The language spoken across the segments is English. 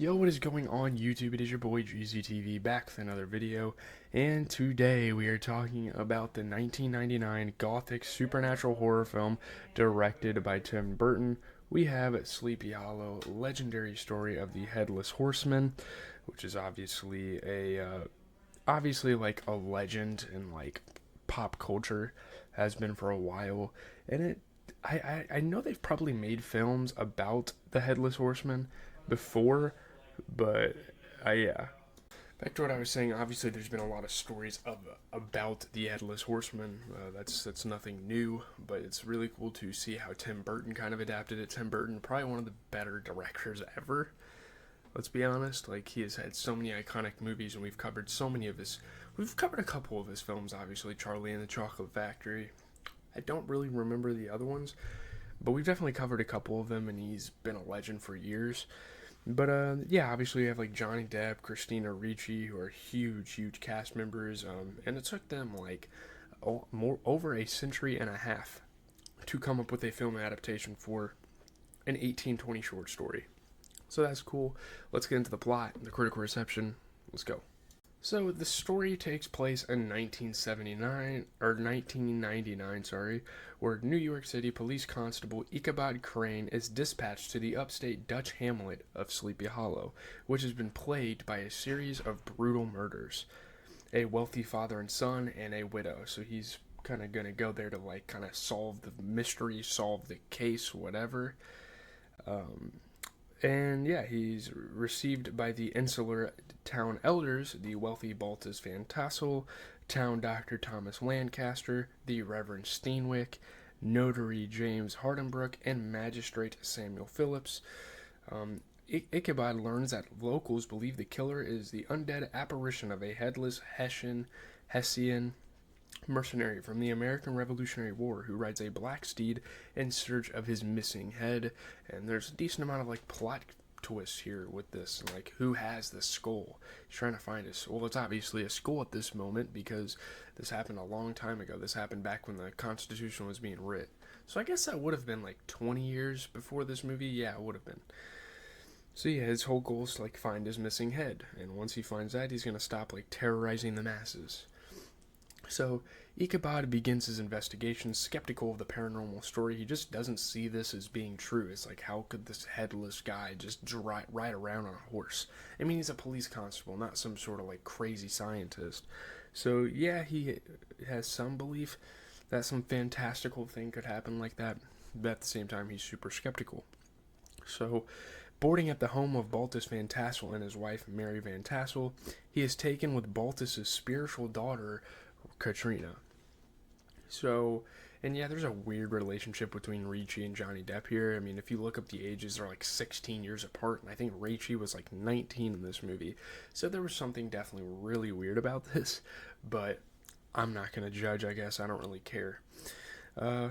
Yo, what is going on YouTube? It is your boy GZTV back with another video, and today we are talking about the 1999 gothic supernatural horror film directed by Tim Burton. We have Sleepy Hollow, legendary story of the Headless Horseman, which is obviously like a legend in like pop culture, has been for a while, and I know they've probably made films about the Headless Horseman before, but yeah. Back to what I was saying. Obviously, there's been a lot of stories about the Headless Horseman. That's nothing new, but it's really cool to see how Tim Burton kind of adapted it. Tim Burton, probably one of the better directors ever. Let's be honest. Like, he has had so many iconic movies, and we've covered so many of his. We've covered a couple of his films. Obviously, Charlie and the Chocolate Factory. I don't really remember the other ones, but we've definitely covered a couple of them, and he's been a legend for years. But yeah, obviously you have like Johnny Depp, Christina Ricci, who are huge cast members, and it took them like more over a century and a half to come up with a film adaptation for an 1820 short story. So that's cool. Let's get into the plot, the critical reception. Let's go. So the story takes place in 1979 or 1999, sorry, where New York City Police Constable Ichabod Crane is dispatched to the upstate Dutch hamlet of Sleepy Hollow, which has been plagued by a series of brutal murders. A wealthy father and son and a widow. So he's kind of going to go there to like kind of solve the mystery, solve the case, whatever. Um, and yeah, he's received by the insular town elders, the wealthy Baltus Van Tassel, town doctor Thomas Lancaster, the Reverend Steenwick, notary James Hardenbrook, and magistrate Samuel Phillips. Ichabod learns that locals believe the killer is the undead apparition of a headless Hessian mercenary from the American Revolutionary War who rides a black steed in search of his missing head. And there's a decent amount of like plot twists here with this, like who has the skull. He's trying to find his, well, it's obviously a skull at this moment because this happened a long time ago. This happened back when the Constitution was being writ. So I guess that would have been like 20 years before this movie. Yeah, it would have been. So yeah, his whole goal is to like find his missing head, and once he finds that, he's gonna stop like terrorizing the masses. So Ichabod begins his investigation, skeptical of the paranormal story. He just doesn't see this as being true. It's like, how could this headless guy just ride around on a horse? I mean, he's a police constable, not some sort of like crazy scientist. So yeah, he has some belief that some fantastical thing could happen like that, but at the same time, he's super skeptical. So, boarding at the home of Baltus Van Tassel and his wife Mary Van Tassel, he is taken with Baltus's spiritual daughter, Katrina. So, and yeah, there's a weird relationship between Ricci and Johnny Depp here. I mean, if you look up the ages, they're like 16 years apart, and I think Ricci was like 19 in this movie. So there was something definitely really weird about this, but I'm not going to judge, I guess. I don't really care.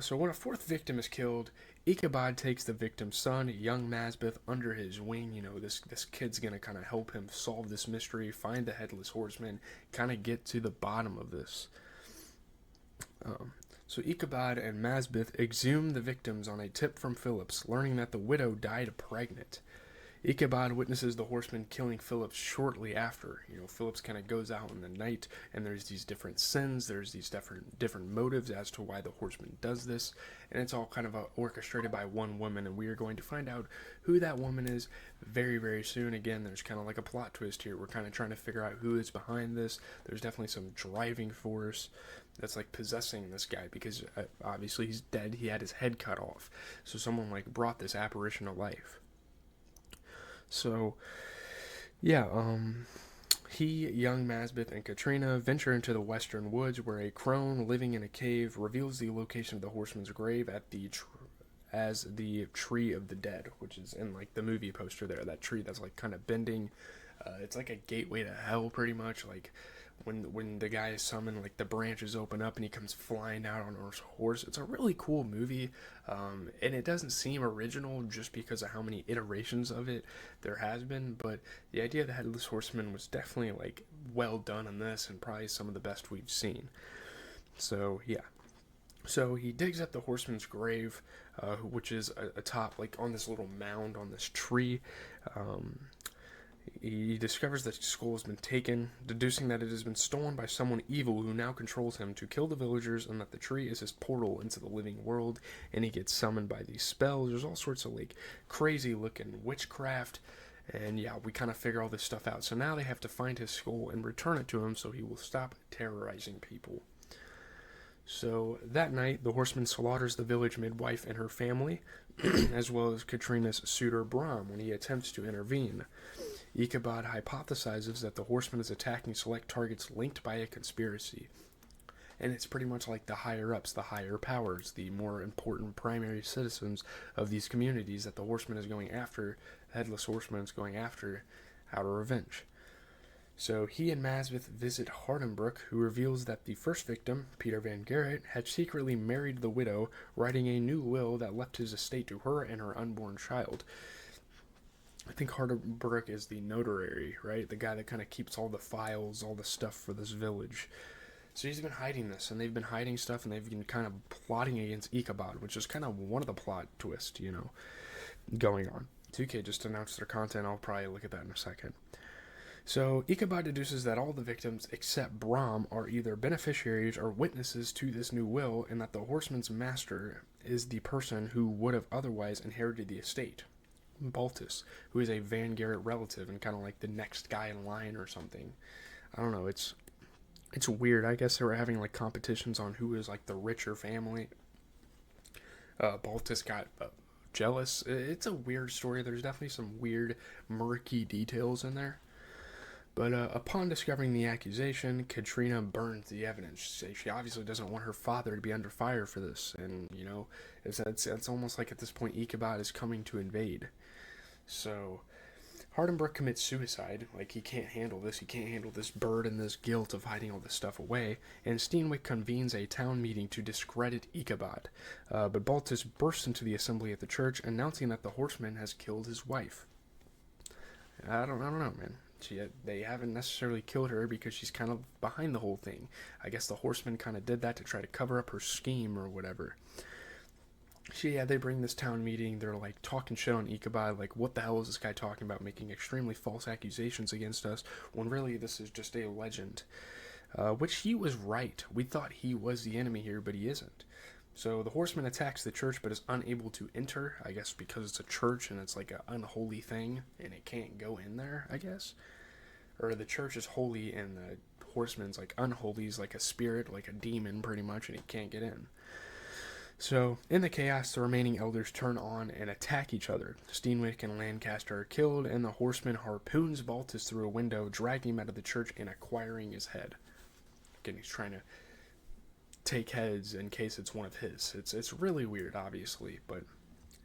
So when a fourth victim is killed, Ichabod takes the victim's son, young Masbeth, under his wing. You know, this kid's gonna kind of help him solve this mystery, find the Headless Horseman, kind of get to the bottom of this. So Ichabod and Masbeth exhume the victims on a tip from Phillips, learning that the widow died pregnant. Ichabod witnesses the horseman killing Phillips shortly after. You know, Phillips kind of goes out in the night, and there's these different sins, there's these different motives as to why the horseman does this, and it's all kind of orchestrated by one woman, and we are going to find out who that woman is very soon. Again, there's kind of like a plot twist here. We're kind of trying to figure out who is behind this. There's definitely some driving force that's like possessing this guy because obviously he's dead. He had his head cut off, so someone like brought this apparition to life. So, yeah, he, young Masbeth, and Katrina venture into the western woods where a crone living in a cave reveals the location of the horseman's grave as the Tree of the Dead, which is in like the movie poster there. That tree that's like kind of bending. It's like a gateway to hell, pretty much. Like when the guy is summoned, like the branches open up and he comes flying out on his horse. It's a really cool movie, and it doesn't seem original just because of how many iterations of it there has been. But the idea of the Headless Horseman was definitely like well done in this, and probably some of the best we've seen. So yeah. So he digs up the horseman's grave, which is atop, like on this little mound on this tree. He discovers that the skull has been taken, deducing that it has been stolen by someone evil who now controls him to kill the villagers, and that the tree is his portal into the living world, and he gets summoned by these spells. There's all sorts of like crazy looking witchcraft, and yeah, we kind of figure all this stuff out. So now they have to find his skull and return it to him so he will stop terrorizing people. So that night, the horseman slaughters the village midwife and her family, as well as Katrina's suitor Brahm when he attempts to intervene. Ichabod hypothesizes that the horseman is attacking select targets linked by a conspiracy. And it's pretty much like the higher ups, the higher powers, the more important primary citizens of these communities that the horseman is going after, Headless Horseman is going after, out of revenge. So he and Masvith visit Hardenbrook, who reveals that the first victim, Peter Van Garrett, had secretly married the widow, writing a new will that left his estate to her and her unborn child. I think Hardenbrook is the notary, right? The guy that kind of keeps all the files, all the stuff for this village. So he's been hiding this, and they've been hiding stuff, and they've been kind of plotting against Ichabod, which is kind of one of the plot twists, going on. 2K just announced their content. I'll probably look at that in a second. So Ichabod deduces that all the victims except Brahm are either beneficiaries or witnesses to this new will, and that the horseman's master is the person who would have otherwise inherited the estate, Baltus, who is a Van Garrett relative and kind of like the next guy in line or something. I don't know, it's weird. I guess they were having like competitions on who is like the richer family. Baltus got jealous. It's a weird story. There's definitely some weird, murky details in there. But upon discovering the accusation, Katrina burns the evidence. She obviously doesn't want her father to be under fire for this. And, it's almost like at this point Ichabod is coming to invade. So Hardenbrook commits suicide. Like, he can't handle this. He can't handle this burden, this guilt of hiding all this stuff away. And Steenwick convenes a town meeting to discredit Ichabod. But Baltus bursts into the assembly at the church, announcing that the horseman has killed his wife. I don't know, man. They haven't necessarily killed her because she's kind of behind the whole thing. I guess the horseman kind of did that to try to cover up her scheme or whatever. They bring this town meeting. They're like talking shit on Ichabod. Like, what the hell is this guy talking about, making extremely false accusations against us when really this is just a legend. Which he was right. We thought he was the enemy here, but he isn't. So the horseman attacks the church but is unable to enter, I guess because it's a church and it's like an unholy thing and it can't go in there, I guess. Or the church is holy and the horseman's like unholy, he's like a spirit, like a demon pretty much, and he can't get in. So in the chaos, the remaining elders turn on and attack each other. Steenwick and Lancaster are killed, and the horseman harpoons Baltus through a window, dragging him out of the church and acquiring his head. Again, he's trying to take heads in case it's one of his. It's really weird, obviously, but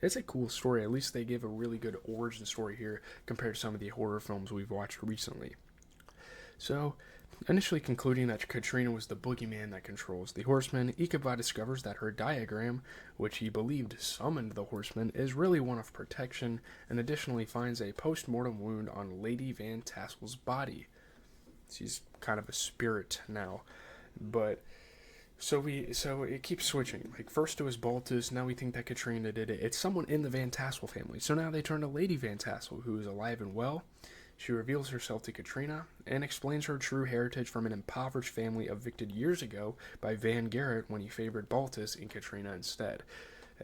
it's a cool story. At least they give a really good origin story here compared to some of the horror films we've watched recently. So, initially concluding that Katrina was the boogeyman that controls the horseman, Ichabod discovers that her diagram, which he believed summoned the horseman, is really one of protection, and additionally finds a post-mortem wound on Lady Van Tassel's body. She's kind of a spirit now, but So it keeps switching. Like, first it was Baltus, now we think that Katrina did it. It's someone in the Van Tassel family. So now they turn to Lady Van Tassel, who is alive and well. She reveals herself to Katrina and explains her true heritage from an impoverished family evicted years ago by Van Garrett when he favored Baltus and Katrina instead.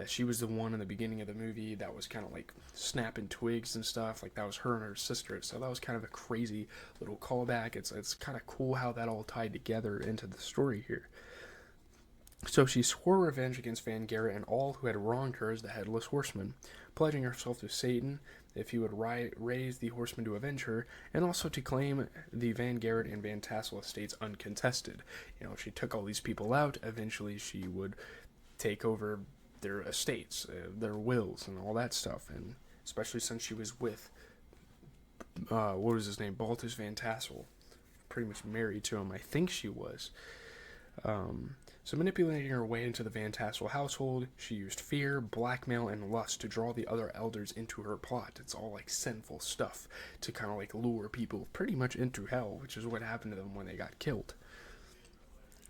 She was the one in the beginning of the movie that was kind of like snapping twigs and stuff. Like, that was her and her sister. So that was kind of a crazy little callback. It's kind of cool how that all tied together into the story here. So she swore revenge against Van Garrett and all who had wronged her as the Headless Horseman, pledging herself to Satan if he would raise the horseman to avenge her, and also to claim the Van Garrett and Van Tassel estates uncontested. She took all these people out, eventually she would take over their estates, their wills, and all that stuff, and especially since she was with, what was his name, Baltus Van Tassel, pretty much married to him, I think she was. So manipulating her way into the Van Tassel household, she used fear, blackmail, and lust to draw the other elders into her plot. It's all like sinful stuff to kind of like lure people pretty much into hell, which is what happened to them when they got killed.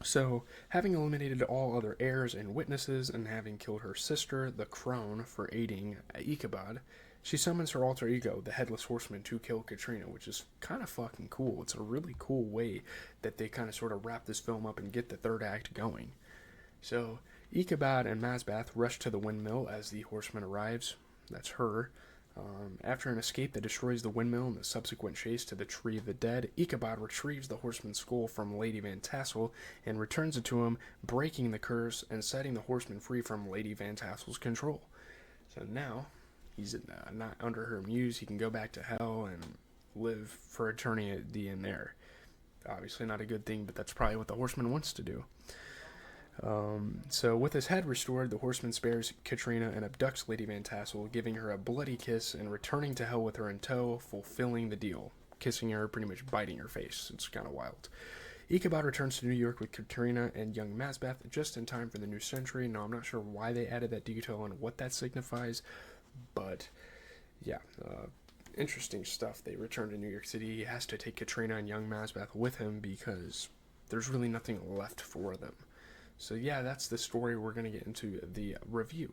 So, having eliminated all other heirs and witnesses, and having killed her sister, the crone, for aiding Ichabod, She summons her alter ego, the Headless Horseman, to kill Katrina, which is kind of fucking cool. It's a really cool way that they kind of sort of wrap this film up and get the third act going. So, Ichabod and Mazbath rush to the windmill as the horseman arrives. That's her. After an escape that destroys the windmill and the subsequent chase to the Tree of the Dead, Ichabod retrieves the horseman's skull from Lady Van Tassel and returns it to him, breaking the curse and setting the horseman free from Lady Van Tassel's control. So now, he's not under her muse. He can go back to hell and live for eternity in there. Obviously not a good thing, but that's probably what the horseman wants to do. So with his head restored, the horseman spares Katrina and abducts Lady Van Tassel, giving her a bloody kiss and returning to hell with her in tow, fulfilling the deal. Kissing her, pretty much biting her face. It's kind of wild. Ichabod returns to New York with Katrina and young Mazbath just in time for the new century. Now, I'm not sure why they added that detail and what that signifies, but yeah, interesting stuff. They return to New York City. He has to take Katrina and young Mazbath with him because there's really nothing left for them. So yeah, that's the story. We're going to get into the review.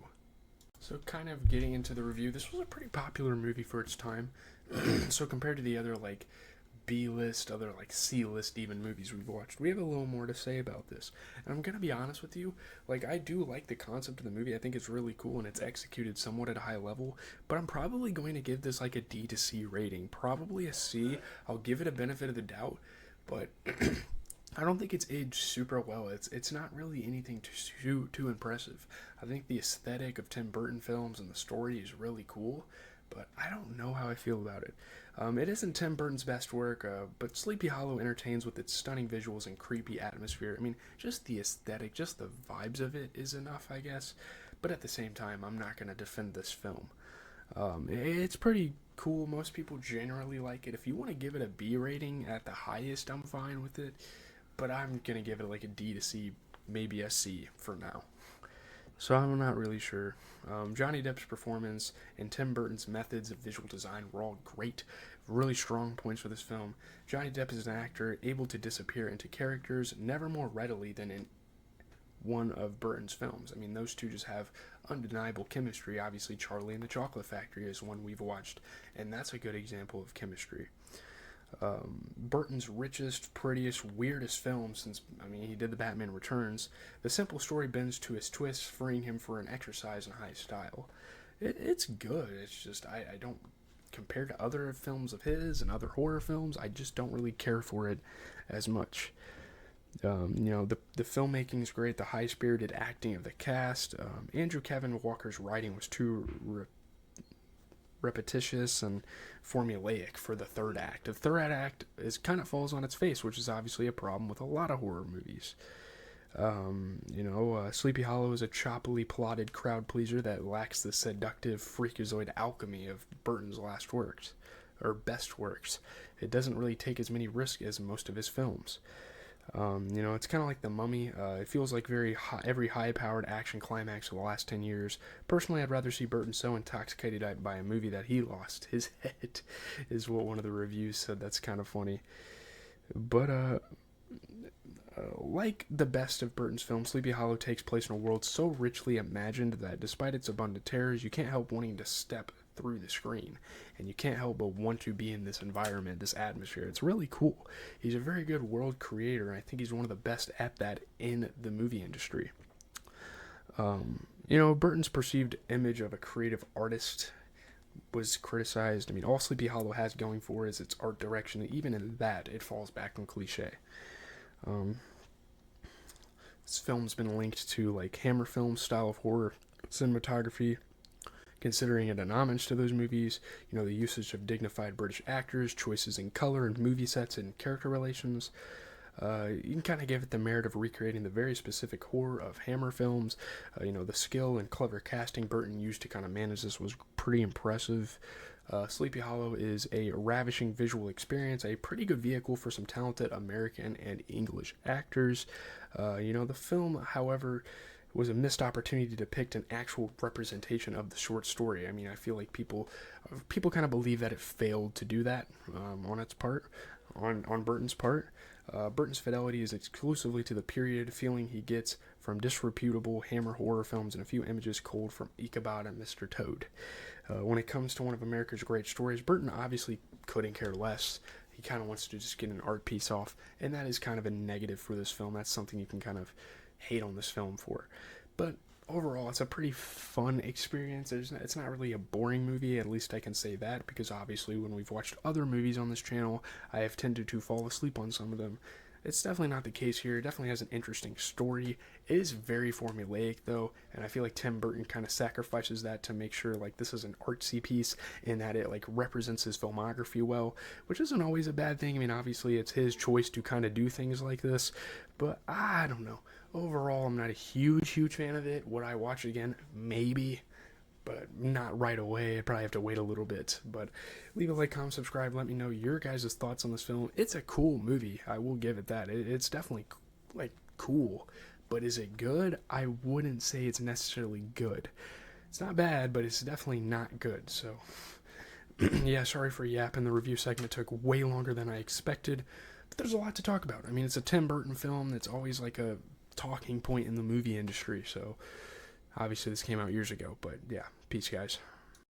So kind of getting into the review, this was a pretty popular movie for its time. So compared to the other like B-list, other like C-list even movies we've watched, we have a little more to say about this. And I'm going to be honest with you, like I do like the concept of the movie. I think it's really cool and it's executed somewhat at a high level, but I'm probably going to give this like a D to C rating. Probably a C. I'll give it a benefit of the doubt, but I don't think it's aged super well. It's not really anything too impressive. I think the aesthetic of Tim Burton films and the story is really cool, but I don't know how I feel about it. It isn't Tim Burton's best work, but Sleepy Hollow entertains with its stunning visuals and creepy atmosphere. I mean, just the aesthetic, just the vibes of it is enough, I guess. But at the same time, I'm not going to defend this film. It's pretty cool. Most people generally like it. If you want to give it a B rating at the highest, I'm fine with it. But I'm going to give it like a D to C, maybe a C for now. So I'm not really sure. Johnny Depp's performance and Tim Burton's methods of visual design were all great. Really strong points for this film. Johnny Depp is an actor able to disappear into characters never more readily than in one of Burton's films. I mean, those two just have undeniable chemistry. Obviously, Charlie and the Chocolate Factory is one we've watched, and that's a good example of chemistry. Burton's richest, prettiest, weirdest film since, he did the Batman Returns. The simple story bends to his twist, freeing him for an exercise in high style. It's good. It's just, I don't, compared to other films of his and other horror films, I just don't really care for it as much. The filmmaking is great, the high-spirited acting of the cast. Andrew Kevin Walker's writing was too repetitious and formulaic for the third act. The third act kind of falls on its face, which is obviously a problem with a lot of horror movies. Sleepy Hollow is a choppily plotted crowd pleaser that lacks the seductive freakazoid alchemy of Burton's last works, or best works. It doesn't really take as many risks as most of his films. It's kind of like The Mummy. It feels like every high-powered action climax of the last 10 years. Personally, I'd rather see Burton so intoxicated by a movie that he lost his head, is what one of the reviews said. That's kind of funny. But, like the best of Burton's films, Sleepy Hollow takes place in a world so richly imagined that despite its abundant terrors, you can't help wanting to step through the screen, and you can't help but want to be in this environment, this atmosphere. It's really cool. He's a very good world creator, and I think he's one of the best at that in the movie industry. Burton's perceived image of a creative artist was criticized. All Sleepy Hollow has going for it is its art direction, and even in that, it falls back on cliche. This film's been linked to like Hammer Films style of horror cinematography, considering it an homage to those movies. The usage of dignified British actors, choices in color and movie sets and character relations. You can kind of give it the merit of recreating the very specific horror of Hammer Films. The skill and clever casting Burton used to kind of manage this was pretty impressive. Sleepy Hollow is a ravishing visual experience, a pretty good vehicle for some talented American and English actors. The film, however, was a missed opportunity to depict an actual representation of the short story. I feel like people kind of believe that it failed to do that on its part, on Burton's part. Burton's fidelity is exclusively to the period feeling he gets from disreputable Hammer horror films and a few images culled from Ichabod and Mr. Toad. When it comes to one of America's great stories, Burton obviously couldn't care less. He kind of wants to just get an art piece off, and that is kind of a negative for this film. That's something you can kind of hate on this film for. But overall, it's a pretty fun experience. It's not really a boring movie, at least I can say that, because obviously when we've watched other movies on this channel, I have tended to fall asleep on some of them. It's definitely not the case here. It definitely has an interesting story. It is very formulaic, though, and I feel like Tim Burton kind of sacrifices that to make sure like this is an artsy piece and that it like represents his filmography well, which isn't always a bad thing. I mean, obviously it's his choice to kind of do things like this, but I don't know. Overall, I'm not a huge fan of it. Would I watch it again? Maybe, but not right away. I probably have to wait a little bit. But leave a like, comment, subscribe. Let me know your guys' thoughts on this film. It's a cool movie. I will give it that. It's definitely like cool. But is it good? I wouldn't say it's necessarily good. It's not bad, but it's definitely not good. So yeah, sorry for yapping. The review segment took way longer than I expected. But there's a lot to talk about. I mean, it's a Tim Burton film that's always like a talking point in the movie industry. So obviously this came out years ago, but yeah, peace guys.